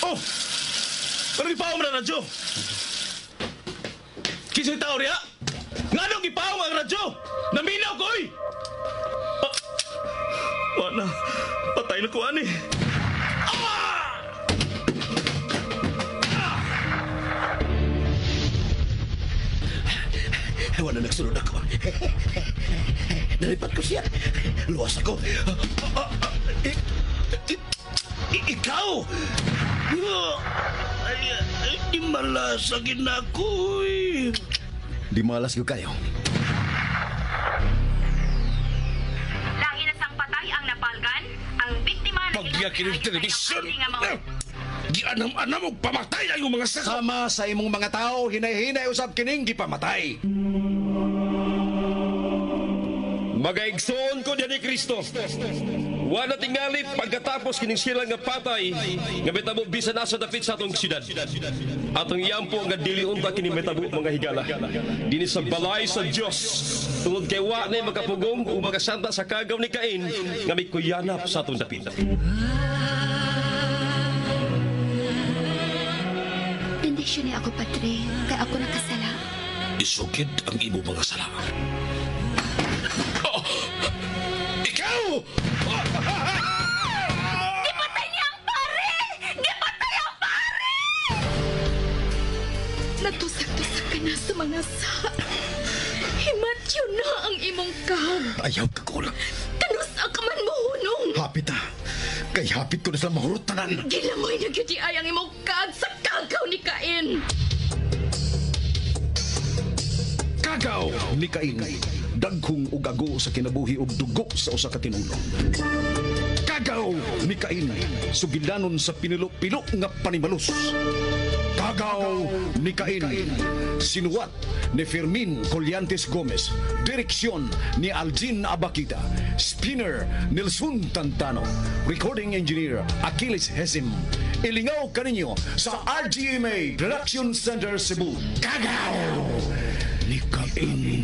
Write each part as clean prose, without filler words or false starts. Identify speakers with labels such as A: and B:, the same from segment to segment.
A: Oh! Parang ipaw mo na radyo! Kisa'y tao riya! Nga nung ipaw ang radyo! Naminaw ko eh! Wala, patay na ko ani.
B: Wala nagsunod ako. Nalipat ko siya. Luwas ako. Ikaw! Di malasagin ako eh.
C: Di malas ko kayo.
D: Lahi na sang patay ang napalgan, ang biktima na
B: Pagyakin ng telebisyon. Di anam-anam og pamatay ang mga saka.
C: Sama sa imong mga tao, hinay-hinay usab kining gipamatay.
E: Magaigsoon ko diyan ni Kristo. Wala tingali pagkatapos kining sila nga patay nga metabo bisan nasa dapit sa atong syudad. Atong iyampo nga dili unta kini metabo mga higala. Dinhi sa balay sa Dios. Tungod kay wa na makapugong o makasanta sa kagaw ni Cain nga may kuyanap sa atong dapit.
F: Bendisyon niya ako, Padre, kay ako nakasala.
B: Isukid ang imo mga sala. Ikaw!
D: Gipatay niya ang pare! Gipatay ang pare!
F: Natusak-tusak ka na sa mga sa. Himatyo na ang imong kahog.
C: Ayaw ka ko lang.
F: Kanusa ka man mohunong.
C: Hapit ha. Kay hapit ko na sa mahurot tanan.
F: Gilamoy na gyud ay ang imong kahog sa kagaw ni Cain.
C: Kagaw ni Cain. Daghong ug ago sa kinabuhi ug dugo sa usa ka tinulong. Kagaw ni Cain. Sugilanon sa pinilo-pilo nga panimalos. Kagaw ni Cain. Sinuwat ni Fermin Colliantes Gomez. Direksyon ni Algin Abakita. Spinner Nelson Tantano. Recording engineer Achilles Hesim. Ilingaw kaninyo sa RGMA Production Center Cebu. Kagaw ni Cain.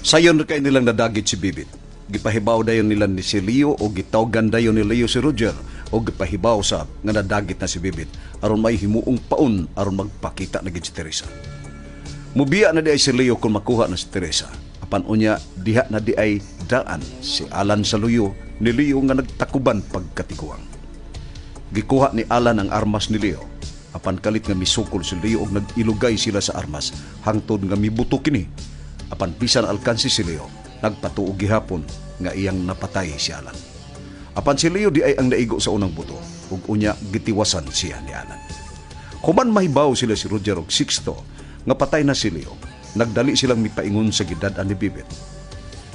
C: Sayon kay nilang nadagit si Bibit. Gipahibaw dayon nila ni si Leo o gitawgan dayon ni Leo si Roger o gipahibaw sa nga nadagit na si Bibit aron may himuong paun aron magpakita na gid si Teresa. Mubiya na di ay si Leo kung makuha na si Teresa. Apan unya diha na di ay daan si Alan sa luyo ni Leo nga nagtakuban pagkatiguang. Gikuha ni Alan ang armas ni Leo. Apan kalit nga misukol si Leo og nag-ilugay sila sa armas hangtod nga mibuto kini. Apan bisan alkansi si Leo, nagpatuog gihapon nga iyang napatay si Alan. Apan si Leo di ay ang naigo sa unang buto, ug unya gitiwasan siya ni Alan. Kuman mahibaw sila si Roger og Sixto nga patay na si Leo, nagdali silang mipaingon sa gidad-an ni Bibit.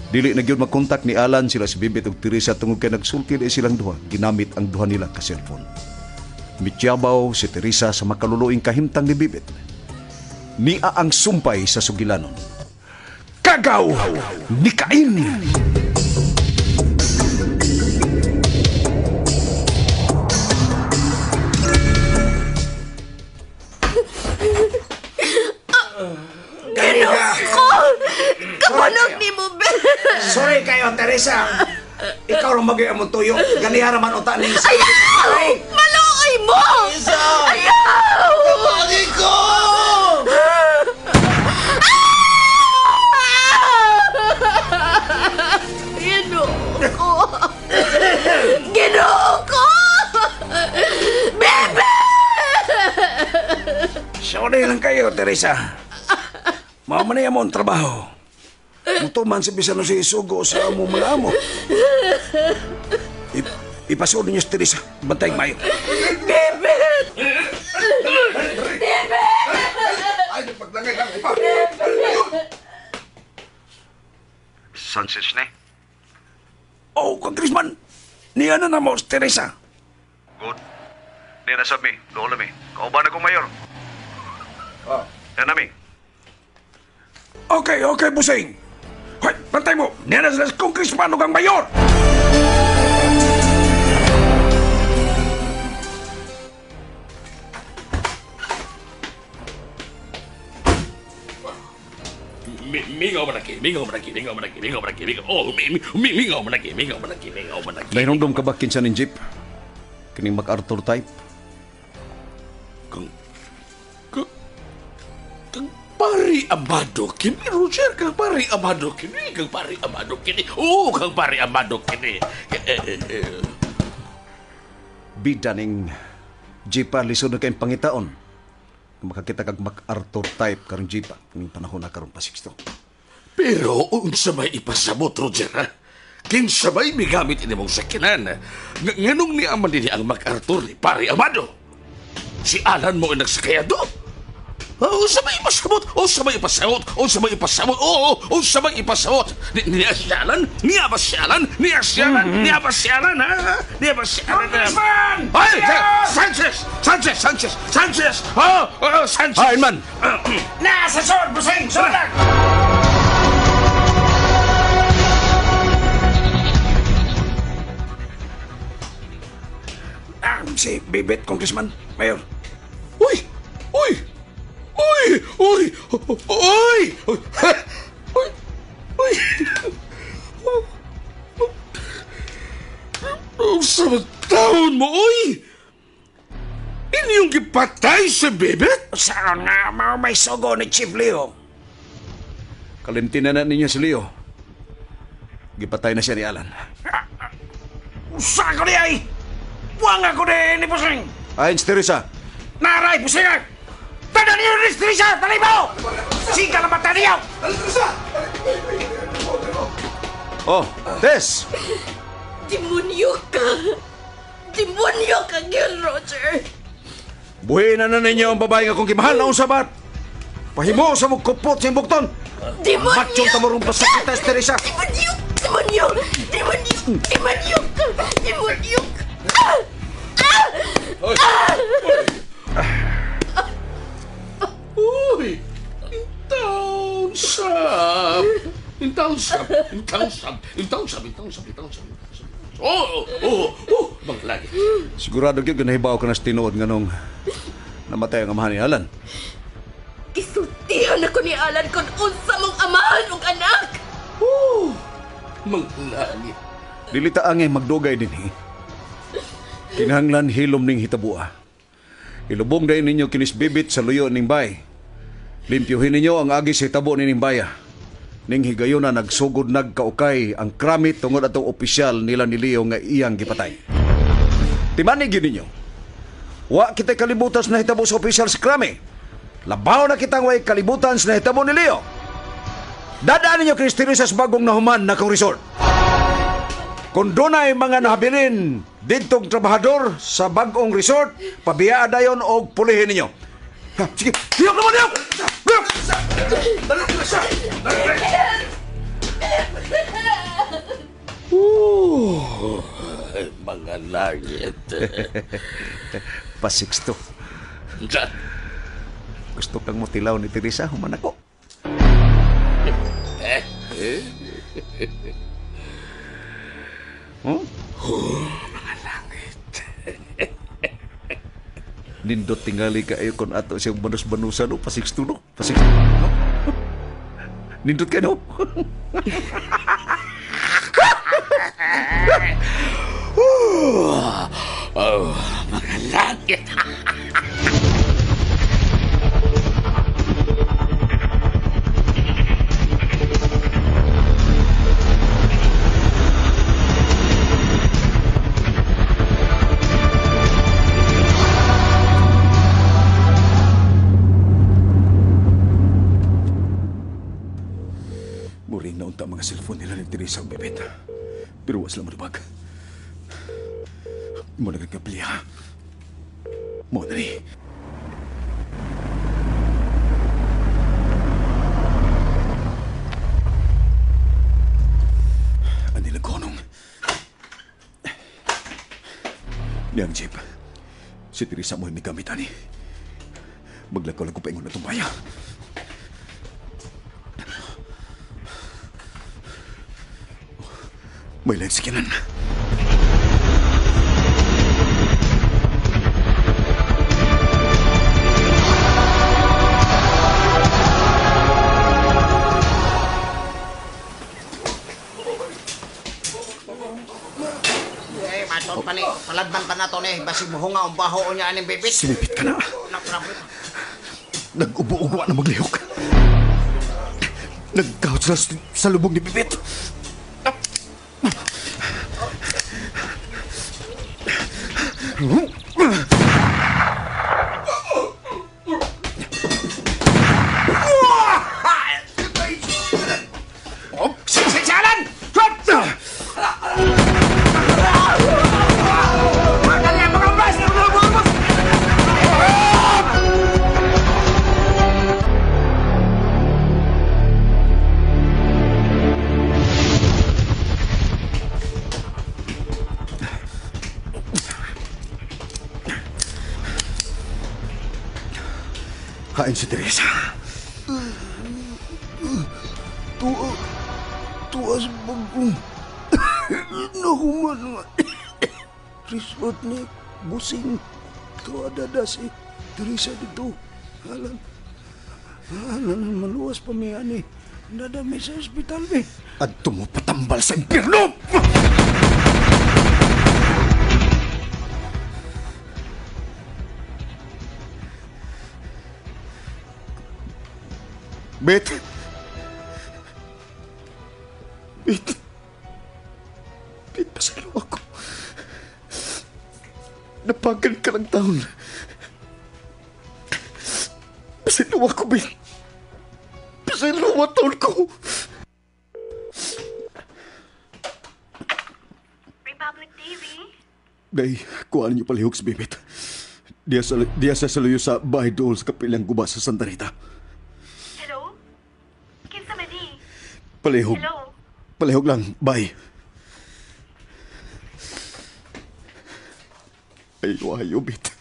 C: Dili na gyud makontak ni Alan sila si Bibit ug Teresa tungod kay nagsulti ay silang duha, ginamit ang duha nila ka cellphone. Mityabaw si Teresa sa makaluluing kahimtang ni Bibit. Nia ang sumpay sa sugilanon. Kagaw ni Cain.
F: Ginoo! Kabunog ni mo, Ben!
B: Sorry kayo, Teresa. Ikaw rin mag-iam mo tuyo. Ganihara man uta ni isa.
F: Ayaw! Maluoy mo! Ayaw!
B: Kapagi ko!
F: Ginoo ko! Bebe!
B: Sorry lang kayo, Teresa. Mamanaya mo ang trabaho. Mutuman si Bisano si Isugo sa mo mga amo. Ipasod niyo si Teresa. Bantay mayo.
F: Bebe! Bebe!
B: Ay, paglangay lang.
C: Sanchez na.
B: Oh, Congressman. Niya na mo si Teresa.
C: Good. Di na sabi, doon mi. Kauban akong mayor. Yan nami.
B: Okay, busing. Hoy, bantay mo. Niya na sila si Congressman o kang mayor.
A: Mingaw manaki, mingaw manaki, mingaw manaki, mingaw manaki, mingaw. Oh, mingaw manaki, mingaw manaki, mingaw manaki.
C: Nahinumdum ka ba kinsa ning jeep? Kining MacArthur type?
A: Kang Pari Amado kini, Roger, kang Pari Amado kini, kang Pari Amado kini. Oh, kang Pari Amado kini.
C: Bida ning jeepa lisod na kayong pangitaon. Makakita kag MacArthur type karong jeepa ning panahon na karon pa 60.
A: Pero unsa may ipasabot, Roger, ha? Kinsa may migamit ini mong sakinan? Nganong ni aman din ang MacArthur ni Pari Amado? Si Alan mo ang nagsakayado? Unsa may ipasabot? Unsa may ipasabot? Unsa may ipasabot? Oo, unsa may ipasabot? Niya si Alan? Niya ba si Alan? Niya si Alan? Niya ba si Alan, ha? Niya ba si Alan? Congressman! Ay! Sanchez! Sanchez! Sanchez! Sanchez! Oh! Sanchez!
C: Ay, man!
B: Nasa sod, busing! Sulag! Si Bibit, Congressman, Mayor.
A: Uy! Uy! Uy! Uy! Uy! Uy! Uy! Uy! Sa taon mo, uy! Inyong gipatay sa Bibit?
B: Saan nga may sogo ni Chief Leo?
C: Kalimtinan na ninyo si Leo. Gipatay na siya ni Alan.
B: Saan ko di ay? Buwang ako di ni Busing!
C: Ay, Teresa.
B: Naray, Busing! Tada niyo ni Teresa! Dali mo! Sika na mata niyo!
C: Oh, Tess!
F: Demonyo ka! Demonyo ka, Gil Roger!
C: Buhin na ninyo ang babae nga kung kimahal na usabat. Pahimo sa mong kupot sa imbukton.
F: Demonyo!
C: Matsyong tamarong pasakita, Teresa.
F: Demonyo! Demonyo! Demonyo! Demonyo ka! Demonyo ka!
A: Uy! Intaon sab! Intaon sab! Intaon sab! Intaon sab! Intaon sab! Intaon sab! Mga lagi.
C: Sigurado gyud ganahibaw ka na sa tinuod nganong namatay ang amahan ni Alan.
F: Isultihan ako ni Alan kung unsa mong amahan og anak!
A: Mga lagi.
C: Dilita angay magdugay din Kinahanglan hilom ning hitabua. Ilubong dayon ninyo kinis Bibit sa luyo ning bay. Limpyuhin ninyo ang agi sa hitabo ning baya. Ning higayon na nagsugod nagkaukay ang kramit tungod atong opisyal nila ni Leo nga iyang gipatay. Timanig yun ninyo. Wa kita kalibutan sa nahitabo sa opisyal sa krami. Labaw na kitang way kalibutan sa nahitabo ni Leo. Dadaan ninyo Kristine sa bagong nahuman na kong resort. Kung doon ay mga nahabilin dintong trabahador sa bagong resort, pabiyaan dayon o pulihin ninyo. Ha, sige, hiyok naman hiyok! Hiyok!
A: Mga langit.
C: Pasiksto. Gusto kang motilaw ni Teresa, human ako.
A: Mga langit.
C: Nindot tingali ka ayo kon ato siyang banus-banusan no, pasiksto no. Pasiksto. No? Nindot ka no.
A: Mga langit.
C: Muring na unta mga cellphone nila ni Teresa ang Bibit. Pero was lang maribag. Mo nagkakabli ha. Mo na ni. Anila konong. Niyang jeep. Si Teresa mo may gamit ani. Maglakaw-lakaw pa ingon na tumbaya. May lain sikinan.
G: Karon pa ni, paladman pa na to ni, basig mohunga ang baho niya aning bibit.
C: Sumipit ka na. Nag-ubo-ubo na maglihok. Nagkahot sila sa lubog ni Bibit.
B: Sialan!
C: Kain si Teresa.
B: Tuas bagong nahuman nga. Resort ni busing. Tuadada si Teresa dito. Halan maluwas pa mi ani. Nadami sa ospital mi.
C: At tumupatambal sa impyerno! Bet! Bet, pasalo ako. Napagal ka ng taon. Pasalo ako, Bet. Pasalo ang taon ko.
D: Republic TV?
C: Day, kuhaan niyo palihog si Bibit. Diya sa saluyo sa bahay doon sa kapilang guba sa Santa Rita.
D: Hello? Kinsa ba di?
C: Palihog.
D: Hello?
C: Palihog lang. Bye. Ayaw, Bit.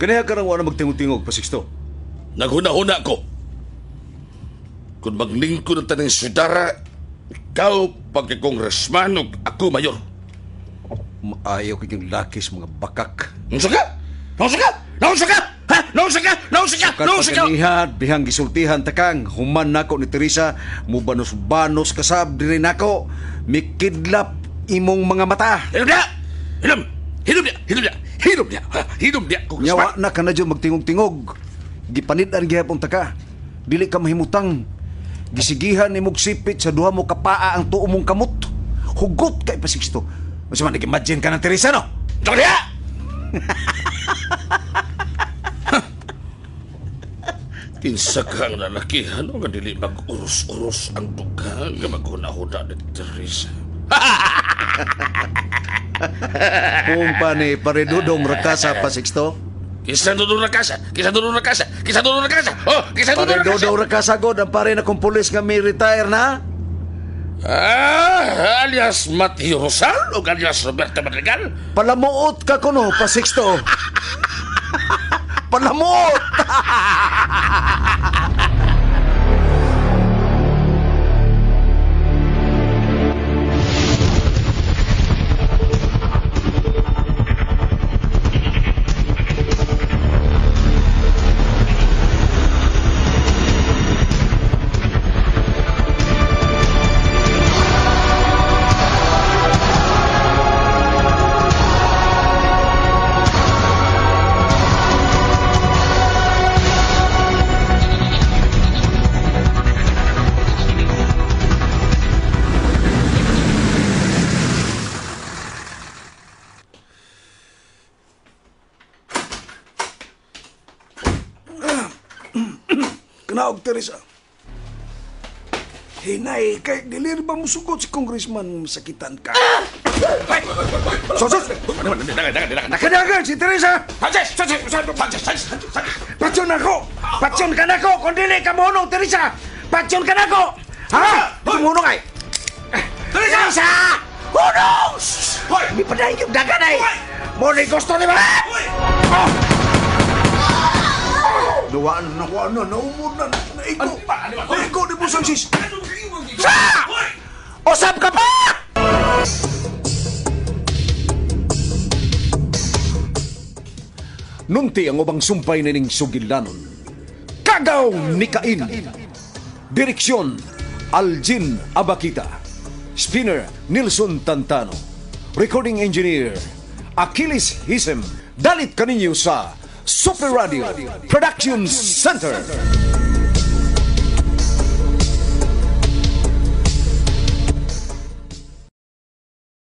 C: Ganaya ka nang wala magtingog-tingog, Pasiksto.
A: Naghuna-huna ko. Kung maglingkod ng tanang sudara, ikaw pagkakongresman o ako mayor.
C: Maayaw kayong lakis mga bakak.
A: Nausa ka? Nausa ka? Nausa ka? Ha? Nausa ka? Nausa ka? Nausa ka?
C: Pagkanihan, bihang gisultihan takang, human nako ni Teresa, mubanos-banos kasab diri nako, mikidlap imong mga mata.
A: Hilom niya! Hilom! Hilom niya! Hilom niya! Hilom niya! Ha? Hilom niya!
C: Nyawa na ka na dyan magtingog-tingog. Gipanid ang gihapon taka. Dili ka mahimutang. Gisigihan ni mong sipit sa duha mo kapaa ang tuo mong kamot. Hugot kay Pasiksto. Masa man nag-imagine ka ng Teresa, no?
A: Ito niya! Kinsa ka ang lalakihan o nga dili mag-uros-uros ang duga nga maghuna-huna ni Teresa.
C: Kung pa ni paredudong rakasa, Pasiksto.
A: Kisa dudong na kasa! Kisa dudong na kasa! Kisa dudong na kasa! Oh! Kisa dudong na kasa!
C: Paredudong rakasa god ang pare na kong pulis nga may retire na.
A: Alias Matthew Rosal o alias Roberto Madrigal?
C: Palamuot ka kuno, Pasiksto. Palamuot!
B: Kanaog, Teresa. Hinay, kay dilir ba mo sugot si Congressman masakitan ka?
C: Sos!
B: Nakadagan si Teresa! Patsyon ako! Patsyon ka na ko! Kung dili ka mohonong, Teresa! Patsyon ka na ko! Ha? Di ko mohonong ay! Teresa! Mohonong! Hindi pa dahil yung dagan ay! Mohonong gusto ni ba? Nawa na, naumod na. Naigo. Naigo, di mo sang sis. Sa! Usap ka pa!
C: Nunti ang ubang sumpay nining sugilanon. Kagaw ni Cain. Direksyon, Aljin Abakita. Spinner, Nilson Tantano. Recording engineer, Achilles Hisem. Dalit kaninyo sa Super Radio Production Center.